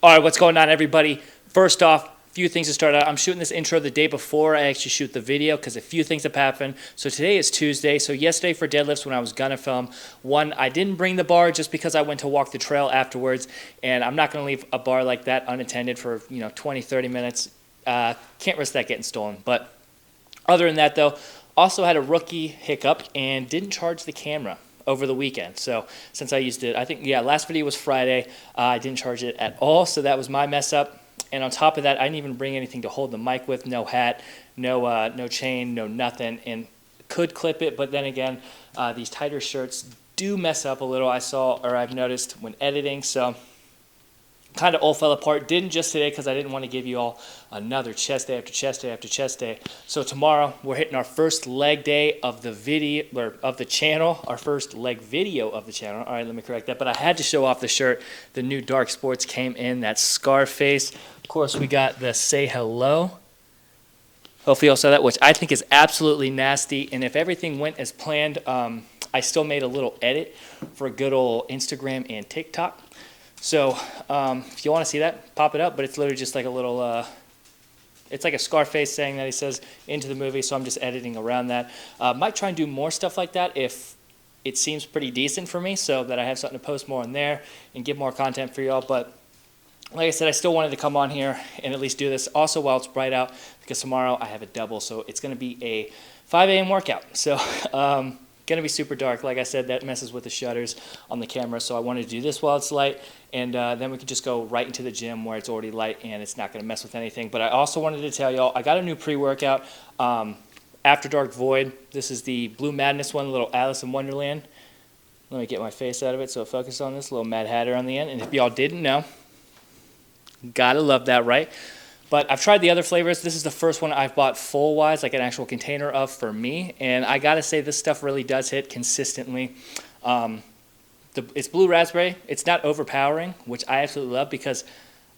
All right, what's going on, everybody? First off, a few things to start out. I'm shooting this intro the day before I actually shoot the video because a few things have happened. So today is Tuesday. So yesterday for deadlifts when I was gonna film, one, I didn't bring the bar just because I went to walk the trail afterwards, and I'm not gonna leave a bar like that unattended for 20, 30 minutes. Can't risk that getting stolen. But other than that though, also had a rookie hiccup and didn't charge the camera over the weekend. So since I used it, I think, last video was Friday. I didn't charge it at all, so that was my mess up. And on top of that, I didn't even bring anything to hold the mic with, no hat, no chain, no nothing, and could clip it, but then again, these tighter shirts do mess up a little, I've noticed when editing, so kind of all fell apart. Didn't just today because I didn't want to give you all another chest day after chest day after chest day. So tomorrow we're hitting our first leg day of the video or of the channel, our first leg video of the channel. All right, let me correct that. But I had to show off the shirt. The new Dark Sports came in, that Scarface. Of course, we got the Say Hello. Hopefully you all saw that, which I think is absolutely nasty. And if everything went as planned, I still made a little edit for a good old Instagram and TikTok. So if you want to see that, pop it up, but it's literally just like a little, it's like a Scarface saying that he says into the movie, so I'm just editing around that. Might try and do more stuff like that if it seems pretty decent for me, so that I have something to post more on there and give more content for y'all. But like I said, I still wanted to come on here and at least do this also while it's bright out, because tomorrow I have a double, so it's going to be a 5 a.m. workout. So going to be super dark. Like I said, that messes with the shutters on the camera, so I wanted to do this while it's light, and then we can just go right into the gym where it's already light and it's not going to mess with anything. But I also wanted to tell y'all, I got a new pre-workout, After Dark Void. This is the Blue Madness one, little Alice in Wonderland. Let me get my face out of it so it focuses on this little Mad Hatter on the end. And if y'all didn't know, gotta love that, right? But I've tried the other flavors. This is the first one I've bought full-wise, like an actual container of for me. And I got to say, this stuff really does hit consistently. It's blue raspberry. It's not overpowering, which I absolutely love because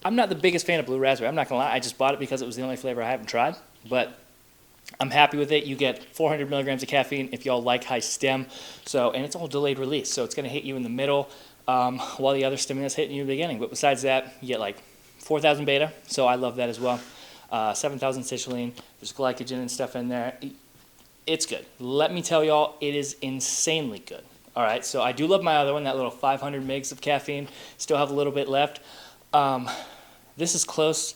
I'm not the biggest fan of blue raspberry. I'm not going to lie. I just bought it because it was the only flavor I haven't tried. But I'm happy with it. You get 400 milligrams of caffeine if y'all like high stim. And it's all delayed release. So it's going to hit you in the middle while the other stimulus hitting you in the beginning. But besides that, you get like 4,000 beta, so I love that as well. 7,000 citrulline. There's glycogen and stuff in there. It's good. Let me tell y'all, it is insanely good. All right, so I do love my other one, that little 500 mgs of caffeine. Still have a little bit left. This is close,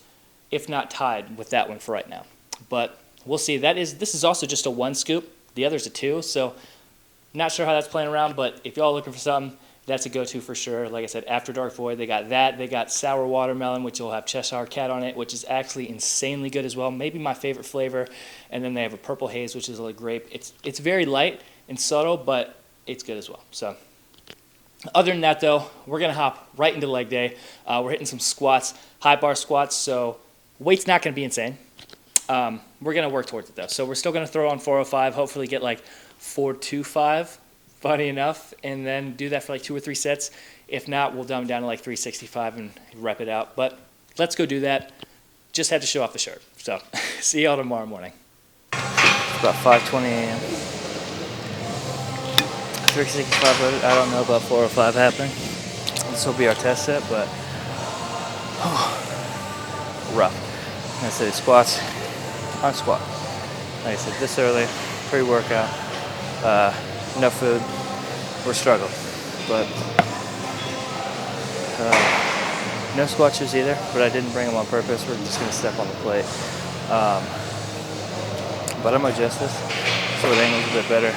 if not tied, with that one for right now. But we'll see. This is also just a 1 scoop. The other's a 2, so not sure how that's playing around, but if y'all looking for something, that's a go-to for sure. Like I said, After Dark Void, they got that. They got Sour Watermelon, which will have Cheshire Cat on it, which is actually insanely good as well. Maybe my favorite flavor. And then they have a Purple Haze, which is like grape. It's very light and subtle, but it's good as well. So other than that, though, we're going to hop right into leg day. We're hitting some squats, high bar squats, so weight's not going to be insane. We're going to work towards it, though. So we're still going to throw on 405, hopefully get like 425. Funny enough, and then do that for like 2 or 3 sets. If not, we'll dumb down to like 365 and rep it out. But let's go do that. Just had to show off the shirt. So see y'all tomorrow morning. It's about 5:20 a.m. 365 loaded. I don't know about 405 happening. This will be our test set, but rough. I'm gonna say squats on squat. Like I said, this early, pre-workout. No food, we're struggling, but no squat shoes either, but I didn't bring them on purpose. We're just going to step on the plate, but I'm going to adjust this so it angles a bit better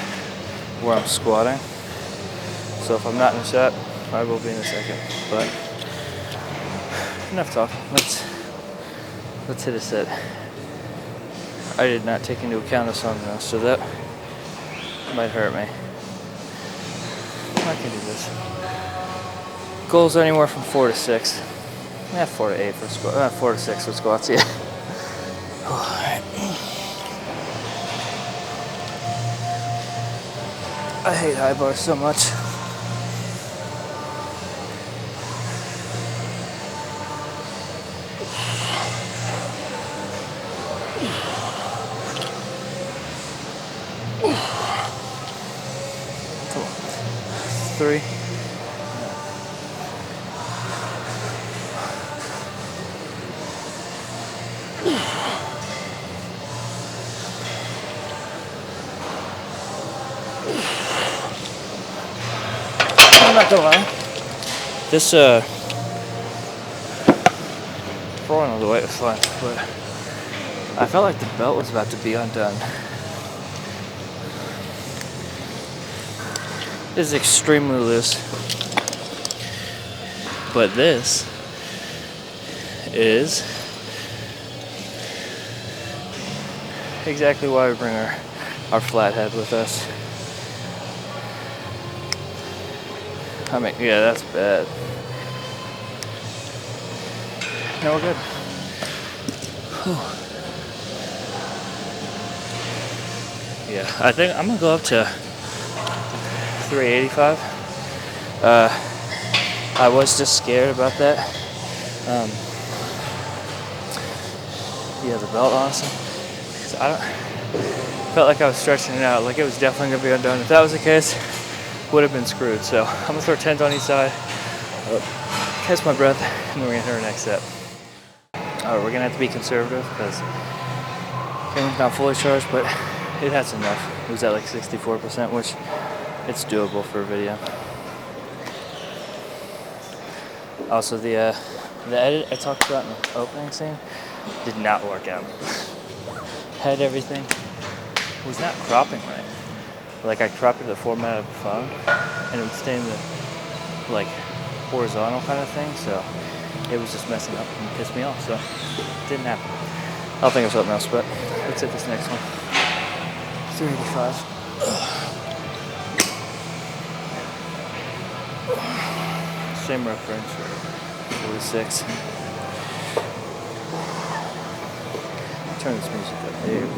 where I'm squatting, so if I'm not in the shot, I will be in a second. But enough talk, let's hit a set. I did not take into account of something else, so that might hurt me. I can do this. Goals are anywhere from 4 to 6. 4 to 8 for squats. 4 to 6 for squats, yeah. Alright. I hate high bars so much. I'm not gonna lie. This throwing all the weight was fun, but I felt like the belt was about to be undone. This is extremely loose, but this is exactly why we bring our flathead with us. I mean, yeah, that's bad. No, we're good. Whew. Yeah, I think I'm gonna go up to 385. I was just scared about that. Yeah, the belt, honestly. 'Cause I felt like I was stretching it out, like it was definitely gonna be undone. If that was the case, would have been screwed. So I'm gonna throw 10s on each side, catch my breath, and then we're gonna hit our next step. All right, we're gonna have to be conservative because camera's not fully charged, but it has enough. It was at like 64%, which it's doable for a video. Also, the edit I talked about in the opening scene did not work out. Had everything, was not cropping right. Like I cropped it to the format of the phone, and it would stay in the like horizontal kind of thing, so it was just messing up and pissed me off. So it didn't happen. I'll think of something else, but let's hit this next one. 385. Same reference for 46. Turn this music up here.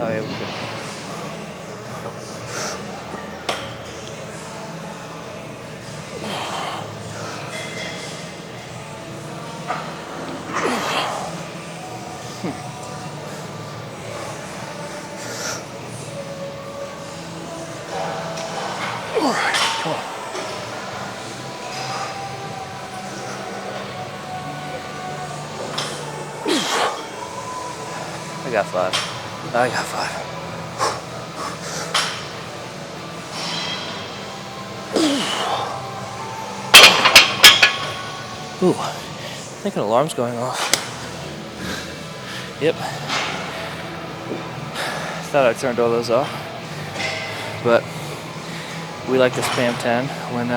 Oh yeah, we're good. Alright, come on. I got 5. I got 5. Ooh, I think an alarm's going off. Yep. Thought I turned all those off. But we like to spam 10 when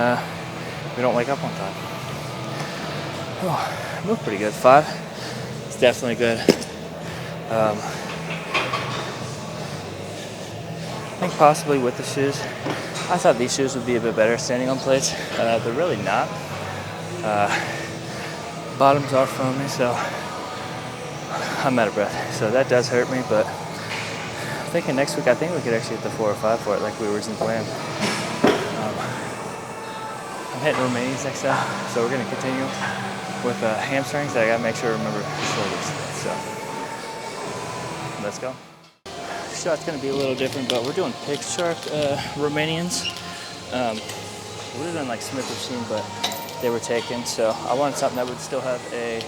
we don't wake up on time. Oh, I move pretty good. 5. It's definitely good. I think possibly with the shoes. I thought these shoes would be a bit better standing on plates. They're really not. Bottoms are foamy, so I'm out of breath. So that does hurt me, but I'm thinking next week, I think we could actually hit the 4 or 5 for it like we were in plan. I'm hitting Romanians next time, so we're gonna continue with hamstrings. I gotta make sure to remember shoulders. So let's go. Shot's gonna be a little different, but we're doing pick shark Romanians. We would have done like Smith machine, but they were taken, so I wanted something that would still have a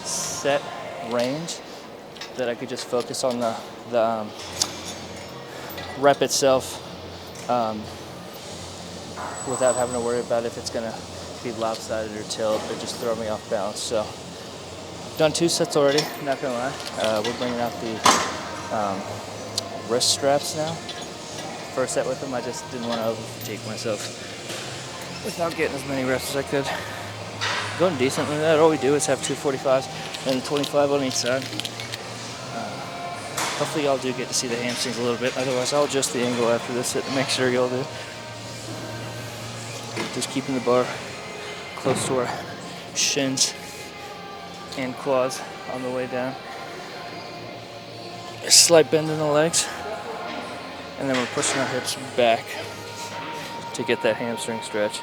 set range that I could just focus on the rep itself without having to worry about if it's gonna be lopsided or tilt or just throw me off balance. So I've done 2 sets already, not gonna lie. We're bringing out the wrist straps now. First set with them, I just didn't want to over fatigue myself without getting as many reps as I could. Going decently with that. All we do is have 2 45s and 25 on each side. Hopefully y'all do get to see the hamstrings a little bit. Otherwise, I'll adjust the angle after this set to make sure y'all do. Just keeping the bar close to our shins and quads on the way down. A slight bend in the legs. And then we're pushing our hips back to get that hamstring stretch.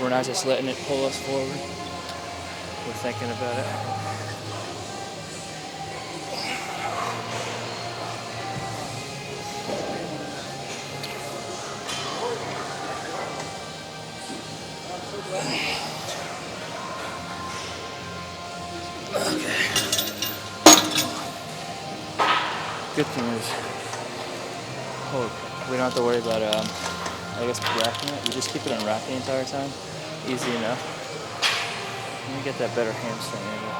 We're not just letting it pull us forward. We're thinking about it. Okay. Good thing is, we don't have to worry about, I guess, racking it. We just keep it on rack the entire time. Easy enough. Let me get that better hamstring angle.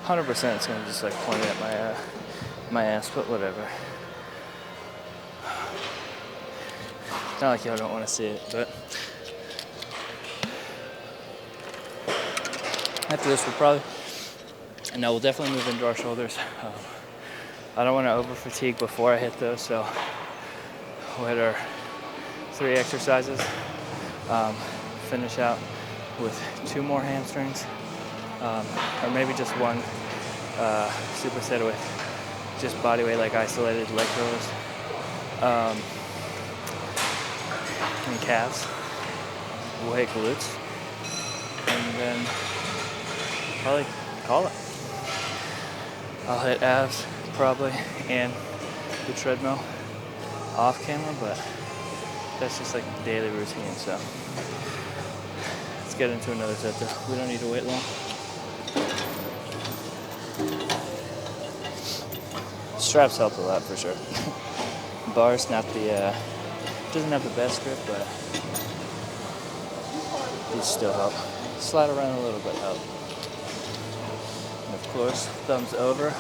100% it's gonna just like point at my ass, but whatever. It's not like y'all don't want to see it, but after this we'll definitely move into our shoulders. I don't want to over fatigue before I hit those, so we'll hit our 3 exercises. Finish out with 2 more hamstrings, or maybe just 1 superset with just body weight, like isolated leg curls, and calves. We'll hit glutes, and then probably call it. I'll hit abs probably and the treadmill off camera, but that's just like the daily routine. So let's get into another set though. We don't need to wait long. Straps help a lot for sure. Bars not the doesn't have the best grip, but these still help. Slide around a little bit help. And of course, thumbs over.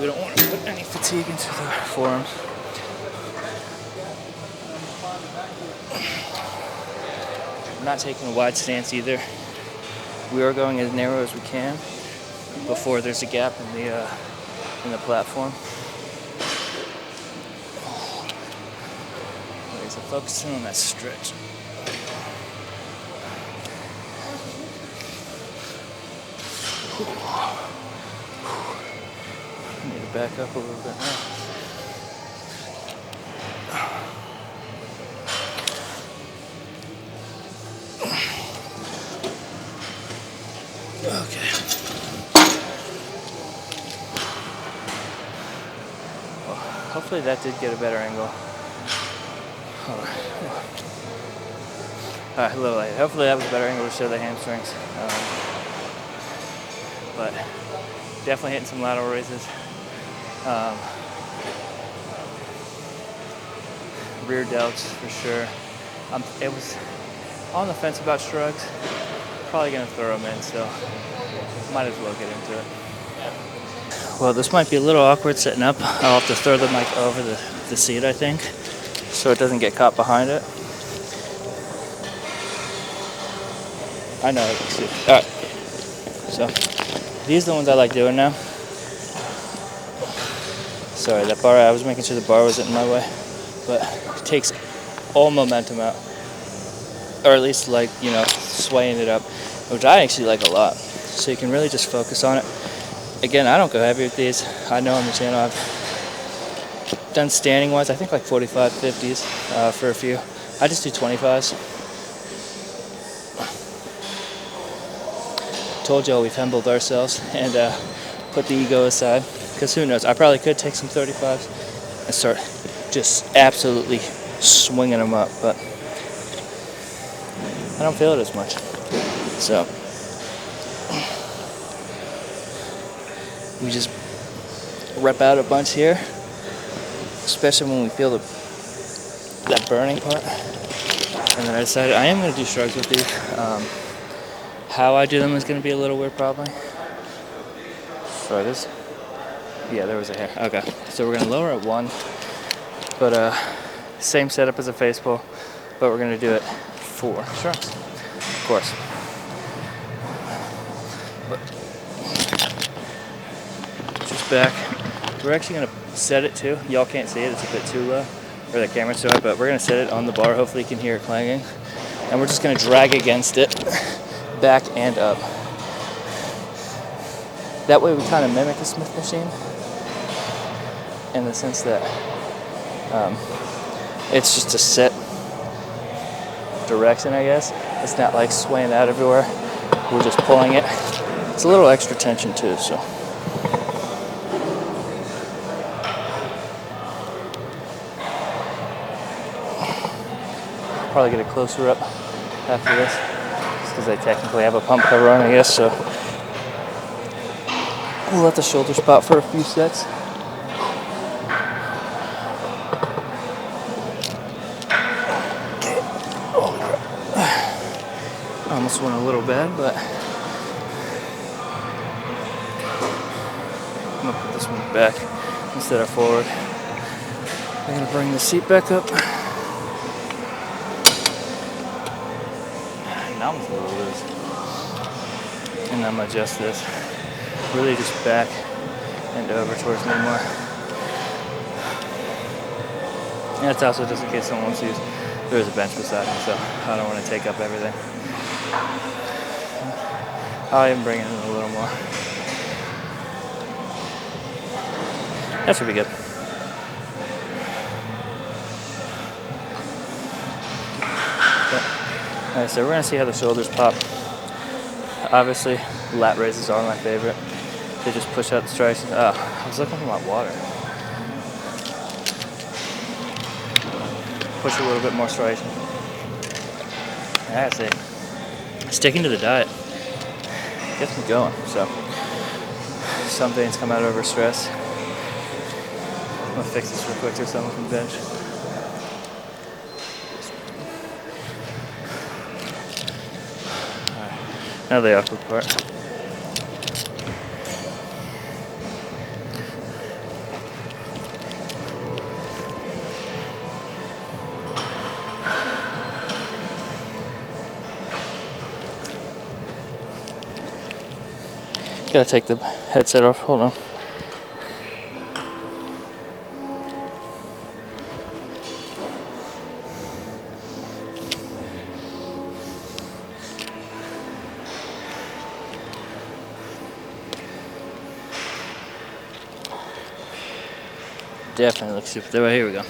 We don't want to put any fatigue into the forearms. We're not taking a wide stance either. We are going as narrow as we can before there's a gap in the platform. Okay, so focusing on that stretch. Need to back up a little bit now. Okay. Well, hopefully that did get a better angle. Alright, a little late. Hopefully that was a better angle to show the hamstrings. But definitely hitting some lateral raises. Rear delts for sure. It was on the fence about shrugs. Probably gonna throw them in, so might as well get into it. Well, this might be a little awkward setting up. I'll have to throw the mic over the seat, I think, so it doesn't get caught behind it. I know. All right. So these are the ones I like doing now. Sorry, that bar. I was making sure the bar wasn't in my way, but it takes all momentum out, or at least like swaying it up, which I actually like a lot. So you can really just focus on it. Again, I don't go heavy with these. I know on the channel I've done standing ones. I think like 45, 50s for a few. I just do 25s. Told y'all we've humbled ourselves and put the ego aside. Because who knows? I probably could take some 35s and start just absolutely swinging them up, but I don't feel it as much. So we just rep out a bunch here, especially when we feel that burning part. And then I decided I am going to do shrugs with these. How I do them is going to be a little weird probably. Sorry, this. Yeah, there was a hair. Okay, so we're going to lower at 1, but same setup as a face pull, but we're going to do it 4 shrugs, of course. But just back. We're actually going to set it too. Y'all can't see it, it's a bit too low, or the camera's too high, but we're going to set it on the bar. Hopefully you can hear it clanging. And we're just going to drag against it, back and up. That way we kind of mimic a Smith machine in the sense that it's just a set direction, I guess. It's not like swaying out everywhere. We're just pulling it. It's a little extra tension too, so. Probably get a closer up after this, just because I technically have a pump cover on, I guess, so. We'll let the shoulders pop for a few sets. Almost went a little bad, but I'm gonna put this one back instead of forward. I'm gonna bring the seat back up. Now I'm a little loose. And I'm gonna adjust this. Really just back and over towards me more. And that's also just in case someone wants to use. There's a bench beside me, so I don't want to take up everything. I'll even bring it in a little more. That should be good. Alright, so we're going to see how the shoulders pop. Obviously, lat raises are my favorite. They just push out the strides. I was looking for my water. Push a little bit more stride. That's it. Sticking to the diet gets me going. So some things come out over stress. I'm gonna fix this real quick so someone can bench. Alright, now the awkward part. Gotta take the headset off. Hold on. Definitely looks super. There, here we go.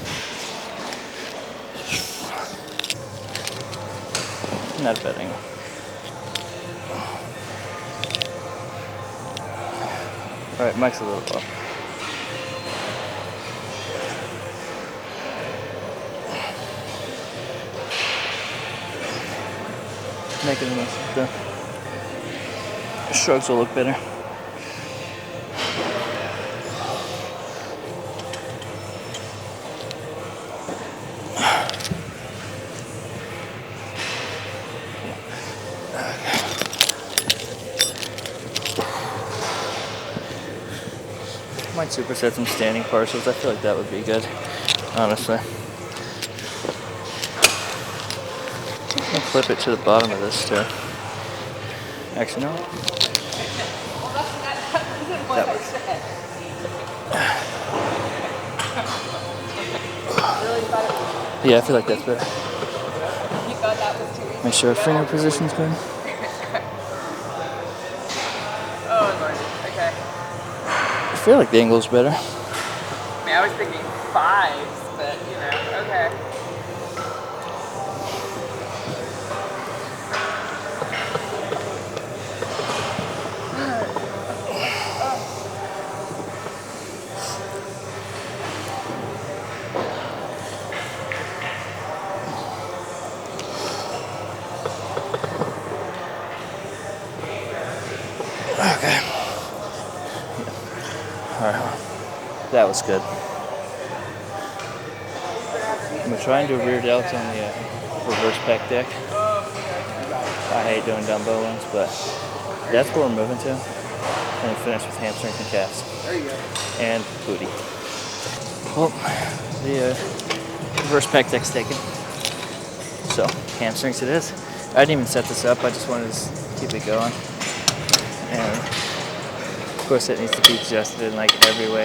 Not a bad angle. Alright, mic's a little off. Making the most of the shrugs will look better. Might superset some standing partials. I feel like that would be good, honestly. I'll flip it to the bottom of this too. Actually, no. That works. Yeah, I feel like that's better. Make sure our finger position's good. I feel like the angle's better. I mean, I was thinking 5s, but you know, okay. Okay. Alright, that was good. I'm going to try and do rear delts on the reverse pec deck. I hate doing dumbbell ones, but that's where we're moving to. And then finish with hamstrings and calves. There you go. And booty. Well, the reverse pec deck's taken. So, hamstrings it is. I didn't even set this up, I just wanted to keep it going. And of course it needs to be adjusted in like every way.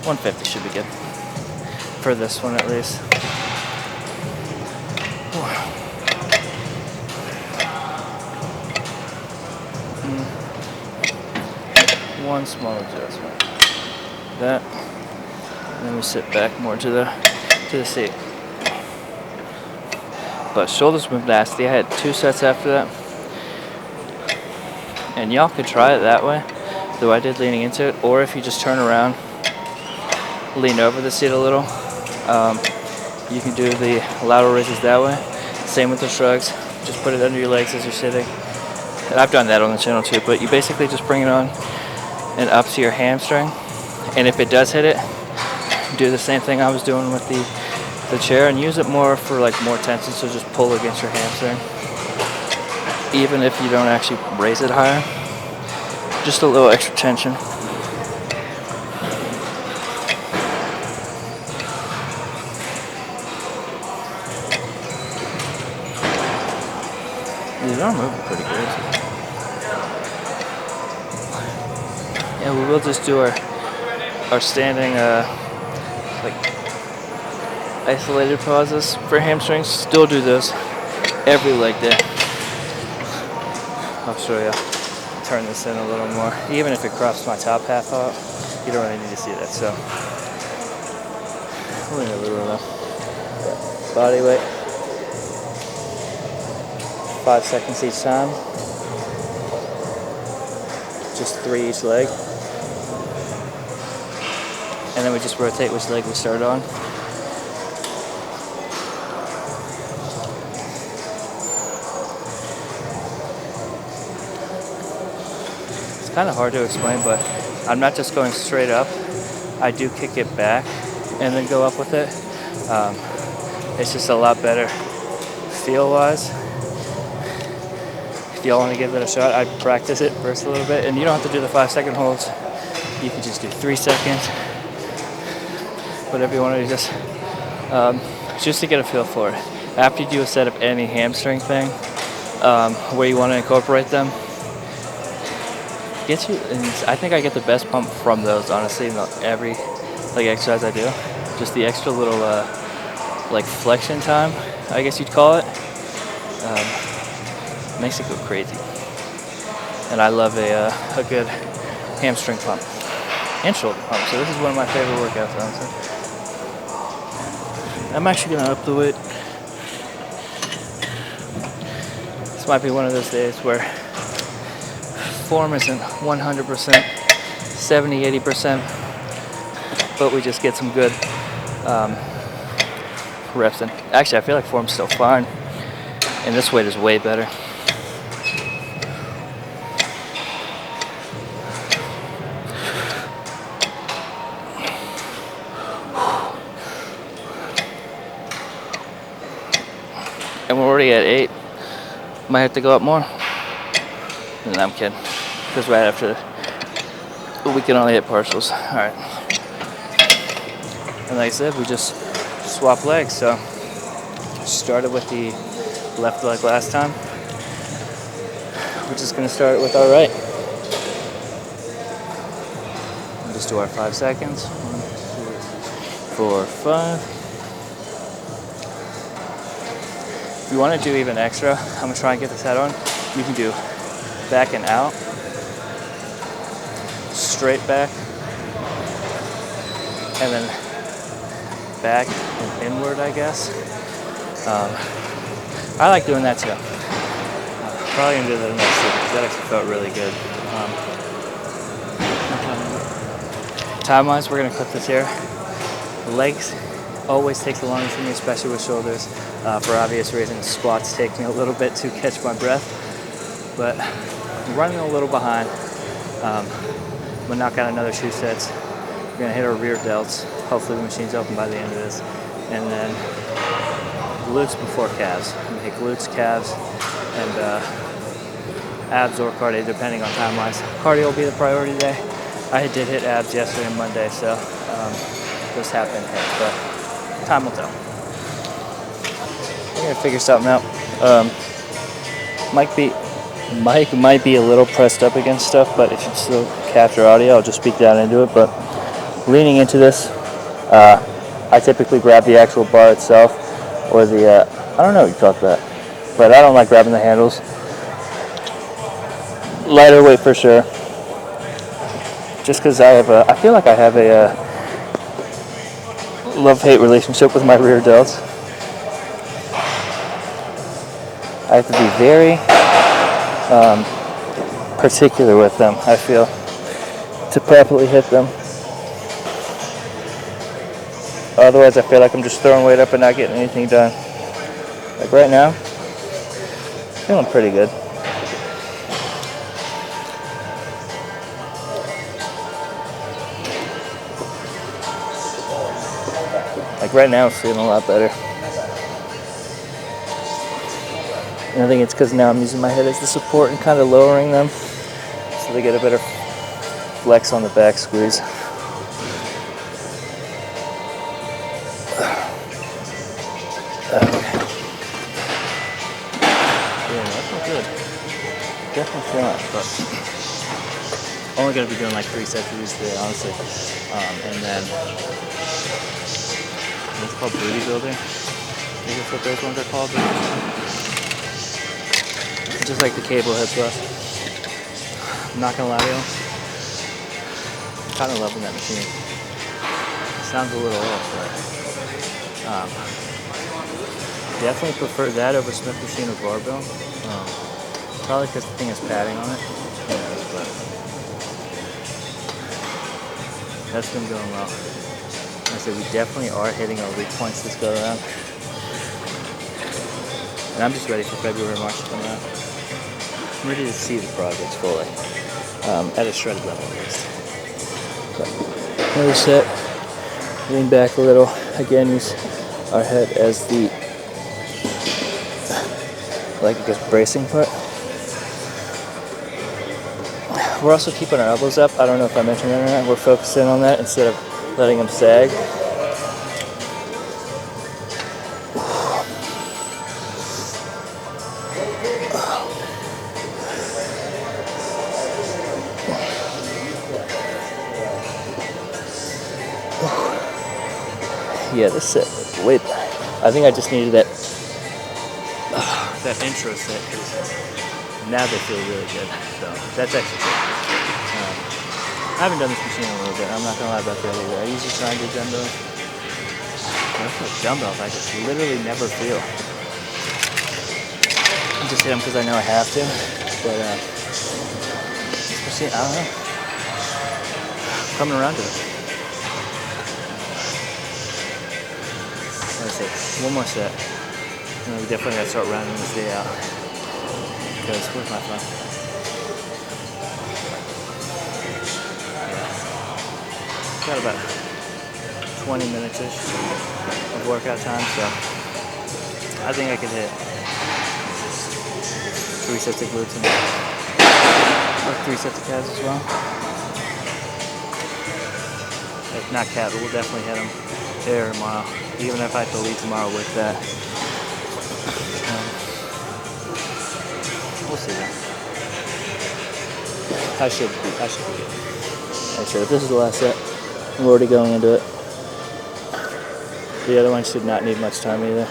150 should be good. For this one at least. One small adjustment. That. And then we sit back more to the seat. But shoulders move nasty. I had 2 sets after that. And y'all could try it that way, though I did leaning into it. Or if you just turn around, lean over the seat a little, you can do the lateral raises that way. Same with the shrugs. But I like to just put it under your legs as you're sitting. And I've done that on the channel too, but you basically just bring it on and up to your hamstring. And if it does hit it, do the same thing I was doing with the chair and use it more for like more tension, so just pull against your hamstring. Even if you don't actually raise it higher, just a little extra tension. These are moving pretty good. Yeah, we will just do our standing like isolated pauses for hamstrings. Still do those every leg day. I'll show you. Turn this in a little more. Even if it crops my top half out, you don't really need to see that. So, we're in a little body weight. 5 seconds each time. Just 3 each leg. And then we just rotate which leg we start on. It's kind of hard to explain, but I'm not just going straight up. I do kick it back and then go up with it. It's just a lot better feel-wise. If y'all want to give it a shot, I'd practice it first a little bit. And you don't have to do the 5-second holds. You can just do 3 seconds. Whatever you want to do, just to get a feel for it. After you do a set of any hamstring thing, where you want to incorporate them, and I think I get the best pump from those, honestly, in every like exercise I do. Just the extra little like flexion time, I guess you'd call it, makes it go crazy. And I love a good hamstring pump and shoulder pump. So this is one of my favorite workouts, honestly. I'm actually gonna up the weight. This might be one of those days where form isn't 100%, 70-80%, but we just get some good reps in. Actually, I feel like form's still fine, and this weight is way better. And we're already at 8. Might have to go up more. And I'm kidding. Because right after we can only hit partials. Alright. And like I said, we just swap legs. So started with the left leg last time. We're just gonna start with our right. And just do our 5 seconds. 1, 2, 3, 4, 5. If you want to do even extra, I'm going to try and get this head on. You can do back and out, straight back, and then back and inward, I guess. I like doing that too. Probably going to do that next week because that actually felt really good. Time-wise, we're going to clip this here. Legs always takes the longest for me, especially with shoulders. For obvious reasons, squats take me a little bit to catch my breath, but I'm running a little behind. I'm gonna knock out another 2 sets. We're gonna hit our rear delts. Hopefully the machine's open by the end of this. And then glutes before calves. I'm gonna hit glutes, calves, and abs or cardio, depending on time-wise. Cardio will be the priority day. I did hit abs yesterday and Monday, so those have been hit, but time will tell. I'm gonna figure something out. Mike might be a little pressed up against stuff, but it should still capture audio. I'll just speak down into it. But leaning into this, I typically grab the actual bar itself, or the I don't know what you call that, but I don't like grabbing the handles. Lighter weight for sure. Just because I feel like I have a love-hate relationship with my rear delts. I have to be very particular with them, I feel, to properly hit them. Otherwise, I feel like I'm just throwing weight up and not getting anything done. Like right now, Feeling pretty good. Like right now, it's feeling a lot better. And I think it's because now I'm using my head as the support and kind of lowering them so they get a better flex on the back squeeze. Yeah, that felt good. Definitely feeling it, but only going to be doing like 3 sets of these today, honestly. And then, what's it called? Booty builder? I think that's what those ones are called. Just like the cable head thrust. I'm not going to lie to you. I'm kind of loving that machine. It sounds a little old, but definitely prefer that over Smith machine or barbell. Probably because the thing has padding on it. Who knows, but that's been going well. Like I said, we definitely are hitting our weak points this go around. And I'm just ready for February, March to come out. I'm ready to see the progress fully. At a shredded level at least. But another set. Lean back a little. Again, use our head as the, like I guess, bracing part. We're also keeping our elbows up. I don't know if I mentioned that or not. We're focusing on that instead of letting them sag. Yeah, this set was way better. I think I just needed that intro set because now they feel really good. So that's actually good. I haven't done this machine in a little bit. I'm not gonna lie about that either. I usually try and do dumbbells. But with dumbbells, I just literally never feel. I just hit them because I know I have to. But this machine, I don't know. I'm coming around to it. One more set. And we definitely gotta start rounding this day out. Because where's my phone? Yeah. Got about 20 minutes-ish of workout time, so I think I could hit 3 sets of glutes and 3 sets of calves as well. If not calves, we'll definitely hit them there tomorrow. Even if I have to leave tomorrow with that. We'll see then. I should be good. Actually, if this is the last set, I'm already going into it. The other one should not need much time either.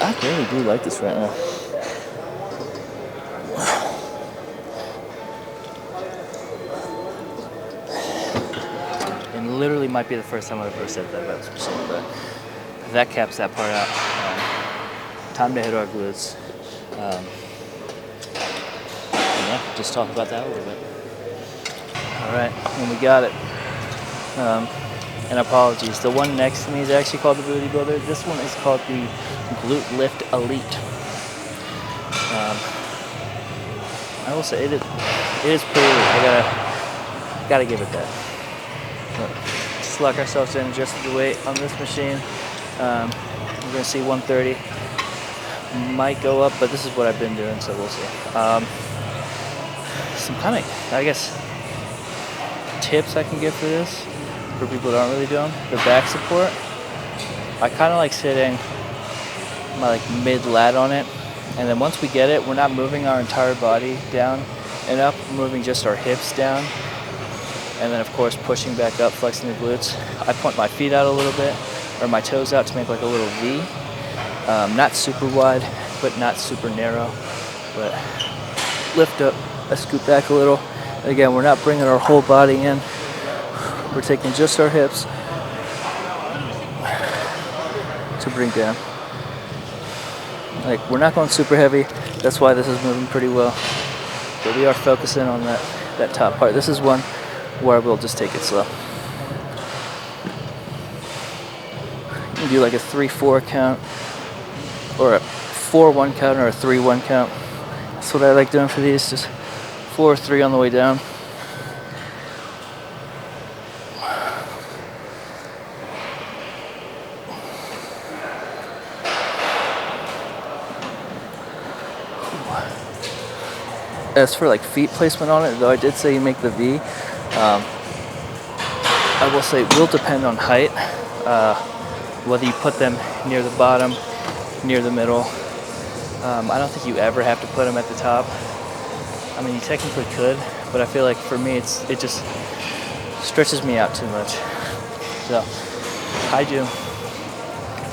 I really do like this right now. And literally might be the first time I've ever said that about this machine, but that caps that part out. Time to hit our glutes. Yeah, just talk about that a little bit. All right, and we got it. And apologies, the one next to me is actually called the Booty Builder. This one is called the Glute Lift Elite. I will say it is pretty elite. I gotta give it that. But just lock ourselves in, adjust the weight on this machine. We're gonna see 130. Might go up, but this is what I've been doing, so we'll see. Some kind of, I guess, tips I can give for this. For people that aren't really doing the back support, I kind of like sitting my like mid lat on it, and then once we get it, we're not moving our entire body down and up, we're moving just our hips down, and then of course pushing back up, flexing the glutes. I point my feet out a little bit, or my toes out to make like a little V. Not super wide, but not super narrow, but lift up, I scoot back a little. And again, we're not bringing our whole body in. We're taking just our hips, to bring down. Like, we're not going super heavy. That's why this is moving pretty well. But we are focusing on that top part. This is one where we'll just take it slow. You can do like a 3-4 count, or a 4-1 count, or a 3-1 count. That's what I like doing for these, just 4-3 on the way down. As for like feet placement on it, though I did say you make the V, I will say it will depend on height, whether you put them near the bottom, near the middle. I don't think you ever have to put them at the top. I mean, you technically could, but I feel like for me it just stretches me out too much. So I do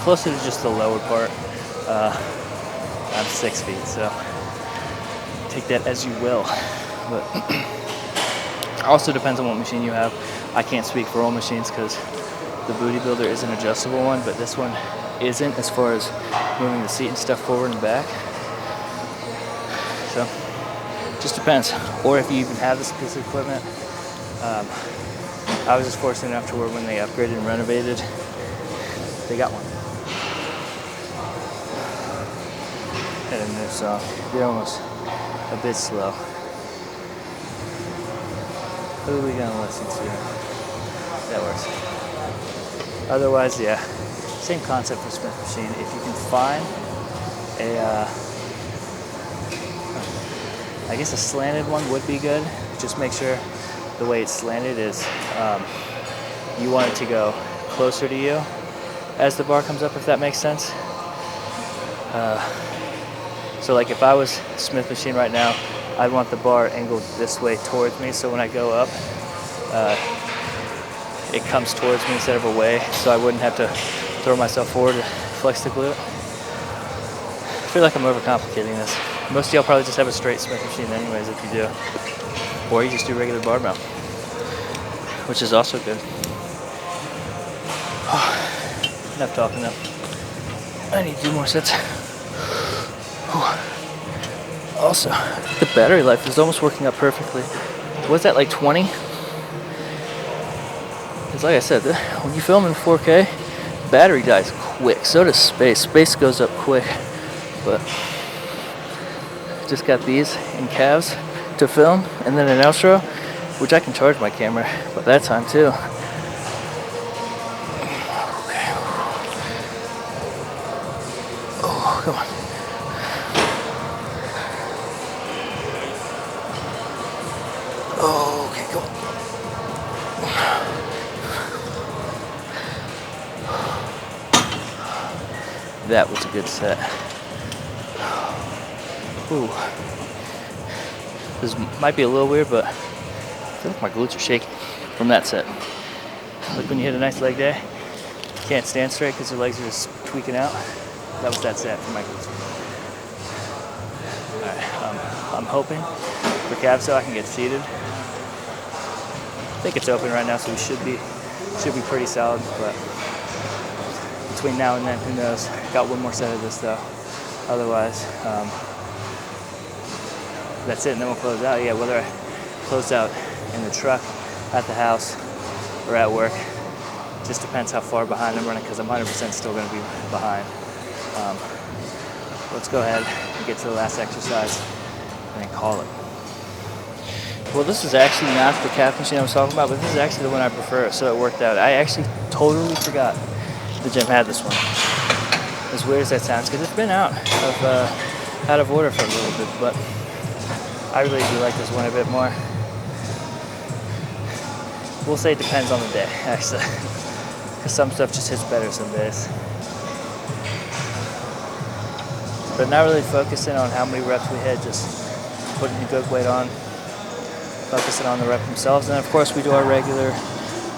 closer to just the lower part. I'm 6 feet, so take that as you will. But also depends on what machine you have. I can't speak for all machines because the Booty Builder is an adjustable one, but this one isn't, as far as moving the seat and stuff forward and back. So just depends. Or if you even have this piece of equipment. I was just fortunate enough to where when they upgraded and renovated, they got one. And so they're almost a bit slow. Who are we gonna listen to? That works. Otherwise, yeah, same concept for Smith machine. If you can find I guess a slanted one would be good. Just make sure the way it's slanted is you want it to go closer to you as the bar comes up, if that makes sense. So like if I was Smith machine right now, I'd want the bar angled this way towards me, so when I go up, it comes towards me instead of away, so I wouldn't have to throw myself forward to flex the glute. I feel like I'm overcomplicating this. Most of y'all probably just have a straight Smith machine anyways if you do. Or you just do regular barbell, which is also good. Enough talking though. I need to do more sets. Also, the battery life is almost working out perfectly. What's that, like 20? Because like I said, when you film in 4K, battery dies quick. So does space. Space goes up quick. But just got these in calves to film, and then an outro, which I can charge my camera by that time too. Okay. Oh, come on. Oh, okay, cool. That was a good set. Ooh. This might be a little weird, but I feel like my glutes are shaking from that set. Like when you hit a nice leg day, you can't stand straight because your legs are just tweaking out. That was that set for my glutes. Alright, I'm hoping for calves so I can get seated. I think it's open right now, so we should be pretty solid, but between now and then, who knows? Got one more set of this though. Otherwise, that's it, and then we'll close out. Yeah, whether I close out in the truck, at the house, or at work, just depends how far behind I'm running, because I'm 100% still going to be behind. Let's go ahead and get to the last exercise and then call it. Well, this is actually not the calf machine I was talking about, but this is actually the one I prefer, so it worked out. I actually totally forgot the gym had this one. As weird as that sounds, because it's been out of order for a little bit, but I really do like this one a bit more. We'll say it depends on the day, actually, because some stuff just hits better some days. But not really focusing on how many reps we hit, just putting the good weight on, focusing on the rep themselves. And of course we do our regular,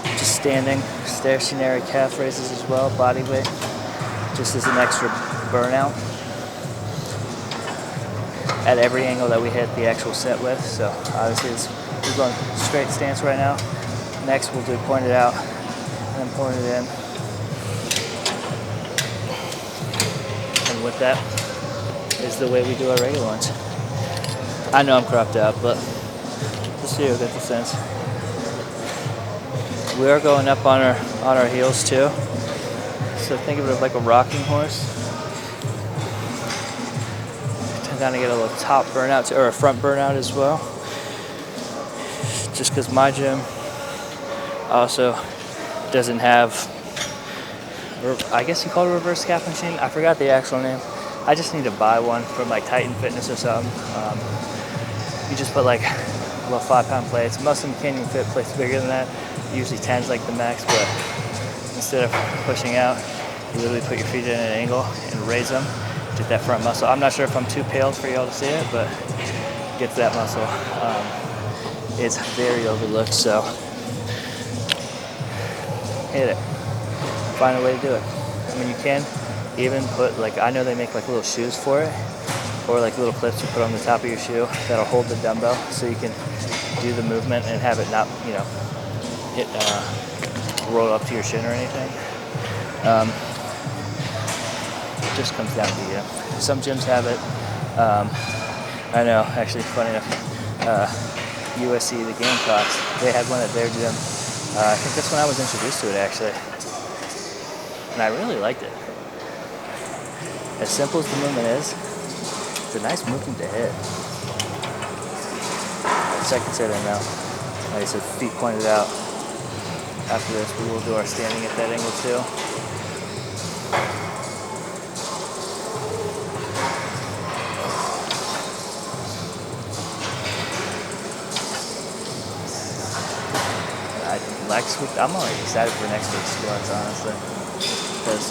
just standing, stationary calf raises as well, body weight, just as an extra burnout at every angle that we hit the actual set with. So obviously we're going straight stance right now. Next we'll do pointed out and then pointed in. And with that is the way we do our regular ones. I know I'm cropped out, but just so you get the sense. We are going up on our heels too. So think of it like a rocking horse. Tend to get a little top burnout or a front burnout as well. Just because my gym also doesn't have, I guess you call it a reverse cap machine. I forgot the actual name. I just need to buy one from like Titan Fitness or something. You just put like little 5-pound plates. Most of them can't even fit plates bigger than that. Usually 10's like the max, but instead of pushing out, you literally put your feet in an angle and raise them. Get that front muscle. I'm not sure if I'm too pale for y'all to see it, but gets that muscle. It's very overlooked, so hit it. Find a way to do it. I mean, you can even put, like, I know they make like little shoes for it, or like little clips you put on the top of your shoe that'll hold the dumbbell so you can do the movement and have it not, you know, hit, roll up to your shin or anything. It just comes down to you. Some gyms have it. I know, actually, funny enough, USC, the Gamecocks, they had one at their gym. I think that's when I was introduced to it, actually. And I really liked it. As simple as the movement is, it's a nice movement to hit. Second set in now. Like I said, feet pointed out. After this, we will do our standing at that angle too. I'm already excited for next week's squats, honestly. Because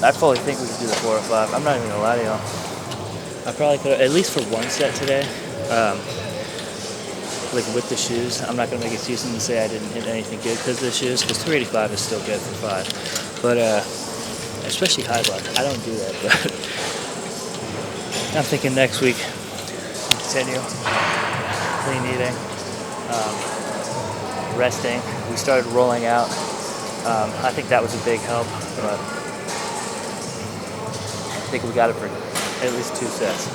I fully think we could do the 4 or 5. I'm not even gonna lie to y'all. I probably could, at least for one set today. Like with the shoes, I'm not gonna make excuses and say I didn't hit anything good because of the shoes, because 385 is still good for 5. But especially high bar, I don't do that. But I'm thinking next week, continue clean eating, resting. We started rolling out. I think that was a big help, but I think we got it for at least 2 sets.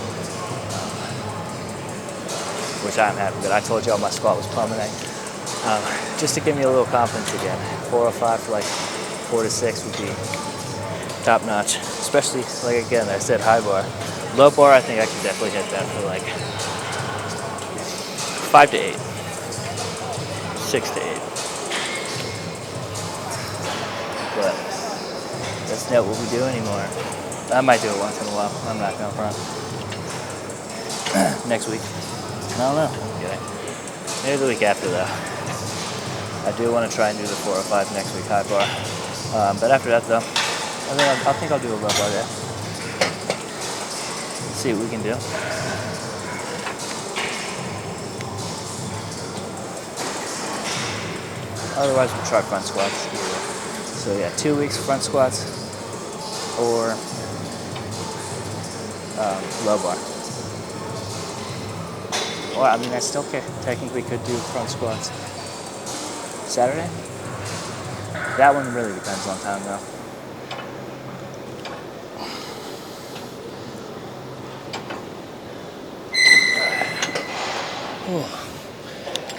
Which I'm happy with. I told y'all my squat was plummeting. Just to give me a little confidence again. 4 or 5 for like 4 to 6 would be top notch. Especially, like again, I said high bar. Low bar, I think I can definitely hit that for like 5 to 8. 6 to 8. But that's not what we do anymore. I might do it once in a while. I'm not going front. Next week. I don't know. Okay. Maybe the week after though. I do want to try and do the 4 or 5 next week high bar. But after that though, I think I'll do a low bar day. Let's see what we can do. Otherwise we'll try front squats. So yeah, 2 weeks front squats or low bar. Well, I mean, I still technically could do front squats Saturday. That one really depends on time, though.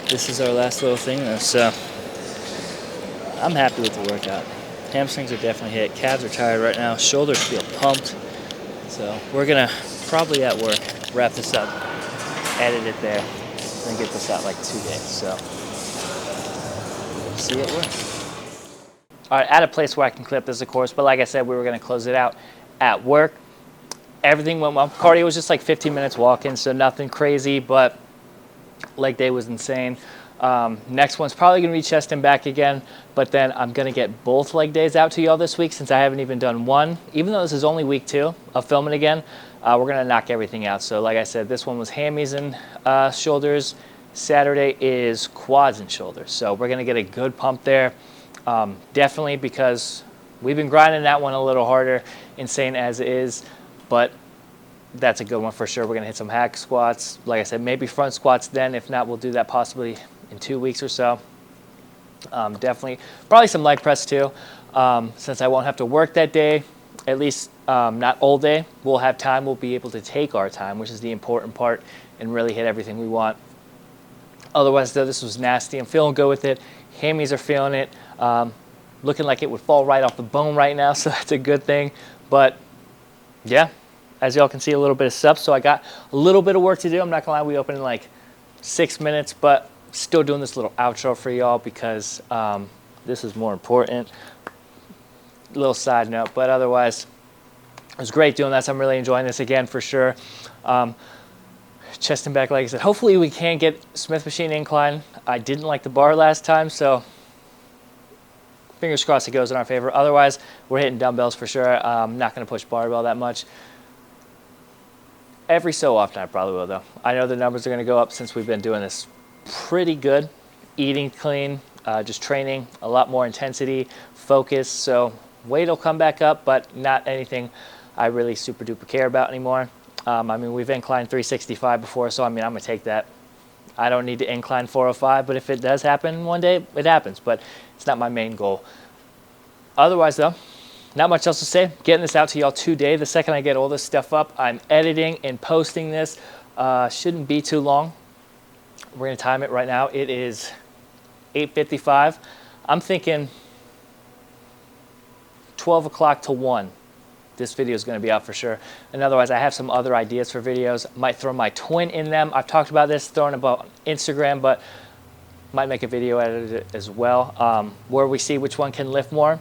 This is our last little thing, though, so I'm happy with the workout. Hamstrings are definitely hit. Calves are tired right now. Shoulders feel pumped. So we're going to probably at work wrap this up, edit it there, and get this out like 2 days. So see it work. All right, at a place where I can clip this, of course, but like I said, we were going to close it out at work. Everything went well. Cardio was just like 15 minutes walking, so nothing crazy, but leg day was insane. Next one's probably going to be chest and back again, but then I'm going to get both leg days out to y'all this week since I haven't even done one. Even though this is only week 2 of filming again, we're going to knock everything out. So like I said, this one was hammies and shoulders. Saturday is quads and shoulders. So we're going to get a good pump there. Definitely because we've been grinding that one a little harder, insane as it is, but that's a good one for sure. We're going to hit some hack squats. Like I said, maybe front squats then. If not, we'll do that possibly in 2 weeks or so. Definitely. Probably some leg press too, since I won't have to work that day. at least not all day. We'll have time. We'll be able to take our time, which is the important part, and really hit everything we want. Otherwise, though, this was nasty. I'm feeling good with it. Hammies are feeling it. Looking like it would fall right off the bone right now, so that's a good thing. But yeah, as y'all can see, a little bit of stuff. So I got a little bit of work to do. I'm not gonna lie, we opened in like 6 minutes, but still doing this little outro for y'all because this is more important. Little side note, but otherwise, it was great doing this. I'm really enjoying this again for sure. Chest and back, like I said, hopefully we can get Smith machine incline. I didn't like the bar last time, so fingers crossed it goes in our favor. Otherwise, we're hitting dumbbells for sure. I'm not going to push barbell that much. Every so often I probably will, though. I know the numbers are going to go up since we've been doing this pretty good. Eating clean, just training, a lot more intensity, focus. So weight will come back up, but not anything I really super duper care about anymore. I mean, we've inclined 365 before, so I mean, I'm going to take that. I don't need to incline 405, but if it does happen one day, it happens. But it's not my main goal. Otherwise, though, not much else to say. Getting this out to y'all today. The second I get all this stuff up, I'm editing and posting this. Shouldn't be too long. We're going to time it right now. It is 8:55. I'm thinking 12 o'clock to 1. This video is going to be out for sure. And otherwise, I have some other ideas for videos. Might throw my twin in them. I've talked about this, throwing about Instagram, but might make a video out of it as well, where we see which one can lift more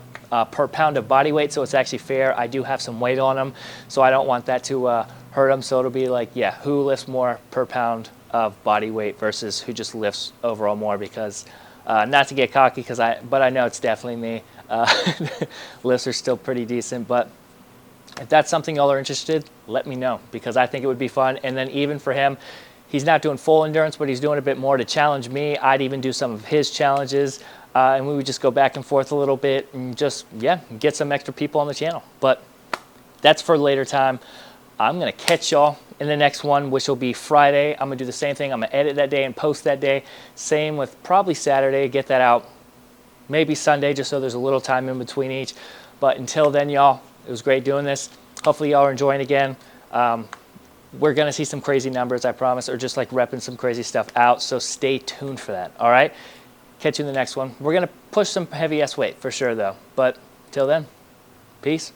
per pound of body weight, so it's actually fair. I do have some weight on them, so I don't want that to hurt them. So it'll be like, yeah, who lifts more per pound of body weight versus who just lifts overall more, because not to get cocky, but I know it's definitely me. Lifts are still pretty decent, but if that's something y'all are interested, let me know, because I think it would be fun. And then even for him, he's not doing full endurance, but he's doing a bit more to challenge me. I'd even do some of his challenges, and we would just go back and forth a little bit and just, yeah, get some extra people on the channel. But that's for later time. I'm going to catch y'all in the next one, which will be Friday. I'm going to do the same thing. I'm going to edit that day and post that day. Same with probably Saturday, get that out. Maybe Sunday, just so there's a little time in between each. But until then, y'all, it was great doing this. Hopefully y'all are enjoying again. We're going to see some crazy numbers, I promise, or just like repping some crazy stuff out. So stay tuned for that, all right? Catch you in the next one. We're going to push some heavy-ass weight for sure, though. But till then, peace.